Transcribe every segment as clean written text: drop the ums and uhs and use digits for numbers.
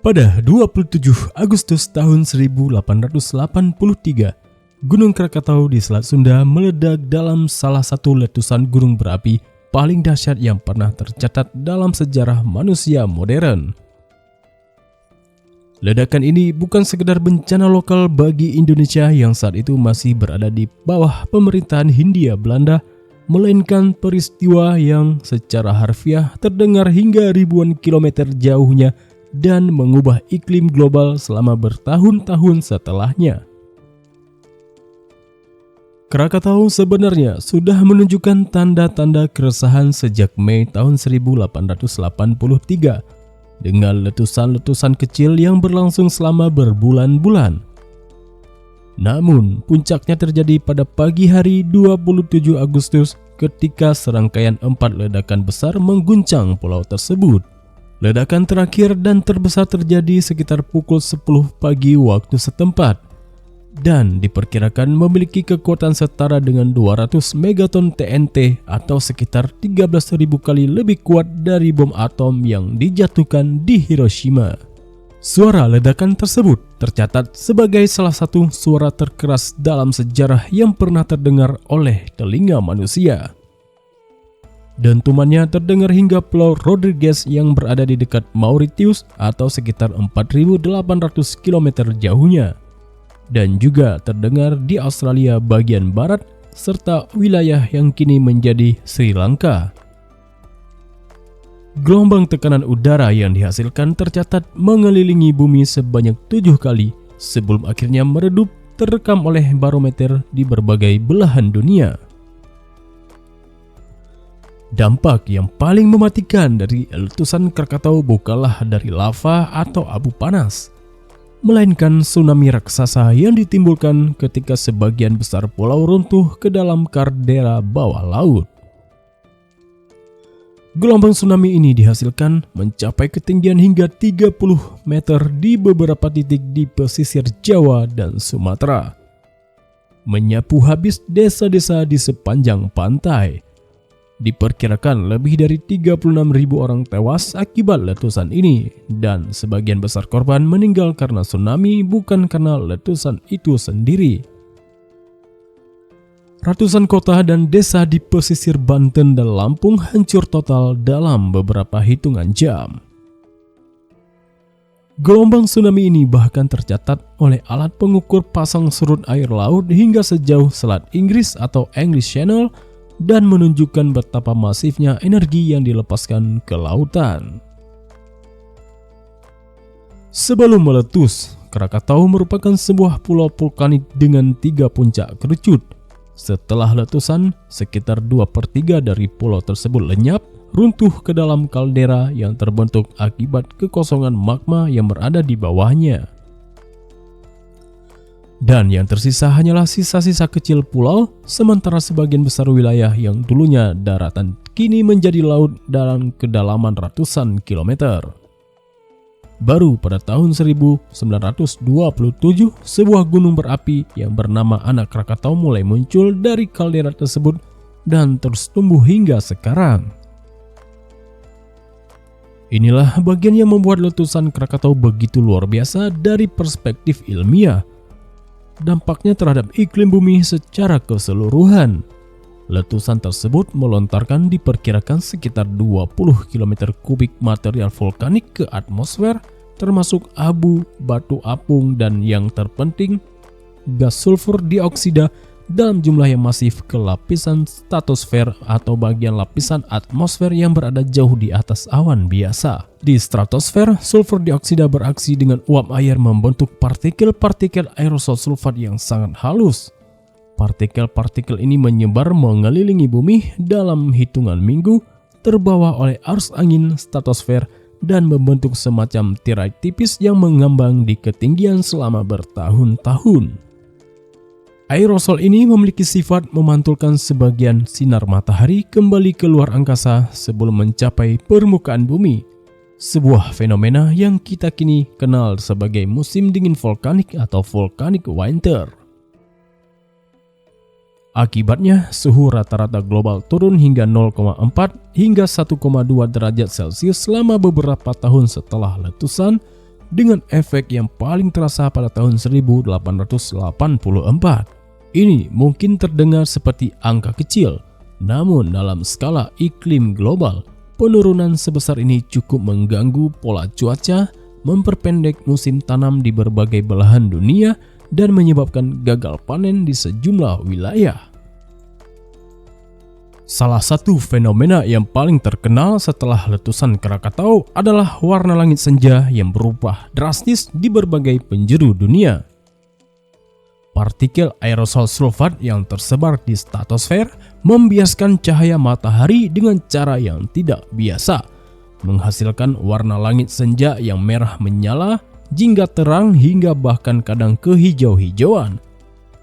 Pada 27 Agustus tahun 1883, Gunung Krakatau di Selat Sunda meledak dalam salah satu letusan gunung berapi paling dahsyat yang pernah tercatat dalam sejarah manusia modern. Ledakan ini bukan sekedar bencana lokal bagi Indonesia yang saat itu masih berada di bawah pemerintahan Hindia Belanda, melainkan peristiwa yang secara harfiah terdengar hingga ribuan kilometer jauhnya dan mengubah iklim global selama bertahun-tahun setelahnya. Krakatau sebenarnya sudah menunjukkan tanda-tanda keresahan sejak Mei tahun 1883 dengan letusan-letusan kecil yang berlangsung selama berbulan-bulan. Namun, puncaknya terjadi pada pagi hari 27 Agustus ketika serangkaian 4 ledakan besar mengguncang pulau tersebut. Ledakan terakhir dan terbesar terjadi sekitar pukul 10 pagi waktu setempat dan diperkirakan memiliki kekuatan setara dengan 200 megaton TNT atau sekitar 13.000 kali lebih kuat dari bom atom yang dijatuhkan di Hiroshima. Suara ledakan tersebut tercatat sebagai salah satu suara terkeras dalam sejarah yang pernah terdengar oleh telinga manusia. Dentumannya terdengar hingga Pulau Rodrigues yang berada di dekat Mauritius atau sekitar 4.800 km jauhnya, dan juga terdengar di Australia bagian barat serta wilayah yang kini menjadi Sri Lanka. Gelombang tekanan udara yang dihasilkan tercatat mengelilingi bumi sebanyak 7 kali sebelum akhirnya meredup, terekam oleh barometer di berbagai belahan dunia. Dampak yang paling mematikan dari letusan Krakatau bukanlah dari lava atau abu panas, melainkan tsunami raksasa yang ditimbulkan ketika sebagian besar pulau runtuh ke dalam kaldera bawah laut. Gelombang tsunami ini dihasilkan mencapai ketinggian hingga 30 meter di beberapa titik di pesisir Jawa dan Sumatera, menyapu habis desa-desa di sepanjang pantai. Diperkirakan lebih dari 36.000 orang tewas akibat letusan ini, dan sebagian besar korban meninggal karena tsunami bukan karena letusan itu sendiri. Ratusan kota dan desa di pesisir Banten dan Lampung hancur total dalam beberapa hitungan jam. Gelombang tsunami ini bahkan tercatat oleh alat pengukur pasang surut air laut hingga sejauh Selat Inggris atau English Channel, dan menunjukkan betapa masifnya energi yang dilepaskan ke lautan. Sebelum meletus, Krakatau merupakan sebuah pulau vulkanik dengan 3 puncak kerucut. Setelah letusan, sekitar 2/3 dari pulau tersebut lenyap, runtuh ke dalam kaldera yang terbentuk akibat kekosongan magma yang berada di bawahnya. Dan yang tersisa hanyalah sisa-sisa kecil pulau, sementara sebagian besar wilayah yang dulunya daratan kini menjadi laut dalam kedalaman ratusan kilometer. Baru pada tahun 1927, sebuah gunung berapi yang bernama Anak Krakatau mulai muncul dari kaldera tersebut dan terus tumbuh hingga sekarang. Inilah bagian yang membuat letusan Krakatau begitu luar biasa dari perspektif ilmiah. Dampaknya terhadap iklim bumi secara keseluruhan. Letusan tersebut melontarkan diperkirakan sekitar 20 km kubik material vulkanik ke atmosfer, termasuk abu, batu apung, dan yang terpenting, gas sulfur dioksida dalam jumlah yang masif ke lapisan stratosfer atau bagian lapisan atmosfer yang berada jauh di atas awan biasa. Di stratosfer, sulfur dioksida beraksi dengan uap air membentuk partikel-partikel aerosol sulfat yang sangat halus. Partikel-partikel ini menyebar mengelilingi bumi dalam hitungan minggu, terbawa oleh arus angin stratosfer dan membentuk semacam tirai tipis yang mengambang di ketinggian selama bertahun-tahun. Aerosol ini memiliki sifat memantulkan sebagian sinar matahari kembali keluar angkasa sebelum mencapai permukaan bumi. Sebuah fenomena yang kita kini kenal sebagai musim dingin vulkanik atau volcanic winter. Akibatnya, suhu rata-rata global turun hingga 0,4 hingga 1,2 derajat Celcius selama beberapa tahun setelah letusan, dengan efek yang paling terasa pada tahun 1884. Ini mungkin terdengar seperti angka kecil, namun dalam skala iklim global, penurunan sebesar ini cukup mengganggu pola cuaca, memperpendek musim tanam di berbagai belahan dunia, dan menyebabkan gagal panen di sejumlah wilayah. Salah satu fenomena yang paling terkenal setelah letusan Krakatau adalah warna langit senja yang berubah drastis di berbagai penjuru dunia. Partikel aerosol sulfat yang tersebar di stratosfer membiaskan cahaya matahari dengan cara yang tidak biasa, menghasilkan warna langit senja yang merah menyala, jingga terang hingga bahkan kadang kehijau-hijauan.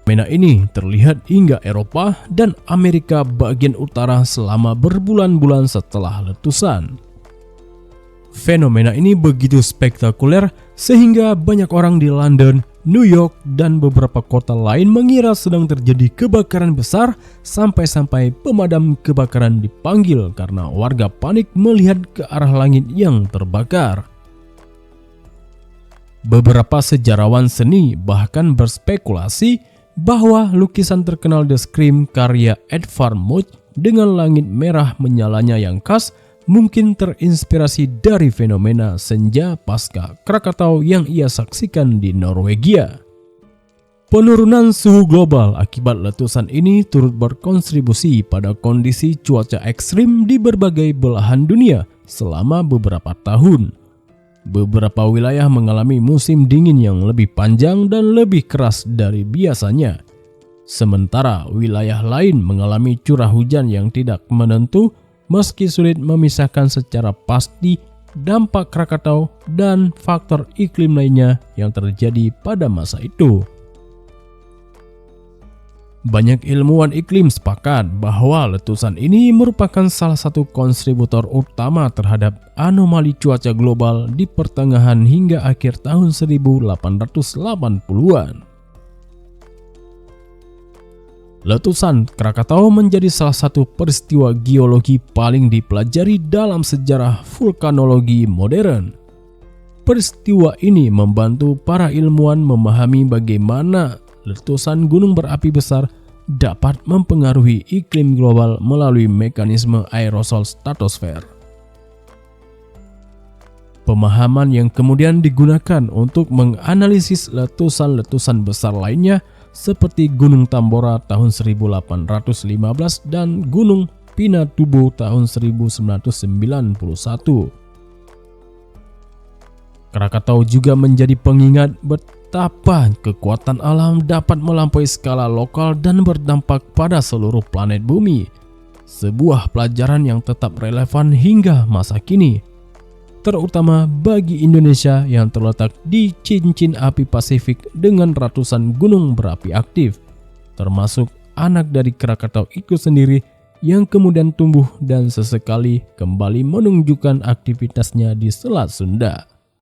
Fenomena ini terlihat hingga Eropa dan Amerika bagian utara selama berbulan-bulan setelah letusan. Fenomena ini begitu spektakuler sehingga banyak orang di London, New York, dan beberapa kota lain mengira sedang terjadi kebakaran besar sampai-sampai pemadam kebakaran dipanggil karena warga panik melihat ke arah langit yang terbakar. Beberapa sejarawan seni bahkan berspekulasi bahwa lukisan terkenal The Scream karya Edvard Munch dengan langit merah menyalanya yang khas mungkin terinspirasi dari fenomena senja pasca Krakatau yang ia saksikan di Norwegia. Penurunan suhu global akibat letusan ini turut berkontribusi pada kondisi cuaca ekstrim di berbagai belahan dunia selama beberapa tahun. Beberapa wilayah mengalami musim dingin yang lebih panjang dan lebih keras dari biasanya. Sementara wilayah lain mengalami curah hujan yang tidak menentu, meski sulit memisahkan secara pasti dampak Krakatau dan faktor iklim lainnya yang terjadi pada masa itu. Banyak ilmuwan iklim sepakat bahwa letusan ini merupakan salah satu kontributor utama terhadap anomali cuaca global di pertengahan hingga akhir tahun 1880-an. Letusan Krakatau menjadi salah satu peristiwa geologi paling dipelajari dalam sejarah vulkanologi modern. Peristiwa ini membantu para ilmuwan memahami bagaimana letusan gunung berapi besar dapat mempengaruhi iklim global melalui mekanisme aerosol stratosfer. Pemahaman yang kemudian digunakan untuk menganalisis letusan-letusan besar lainnya seperti Gunung Tambora tahun 1815 dan Gunung Pinatubo tahun 1991. Krakatau juga menjadi pengingat betapa kekuatan alam dapat melampaui skala lokal dan berdampak pada seluruh planet bumi. Sebuah pelajaran yang tetap relevan hingga masa kini, terutama bagi Indonesia yang terletak di cincin api Pasifik dengan ratusan gunung berapi aktif, termasuk anak dari Krakatau itu sendiri yang kemudian tumbuh dan sesekali kembali menunjukkan aktivitasnya di Selat Sunda.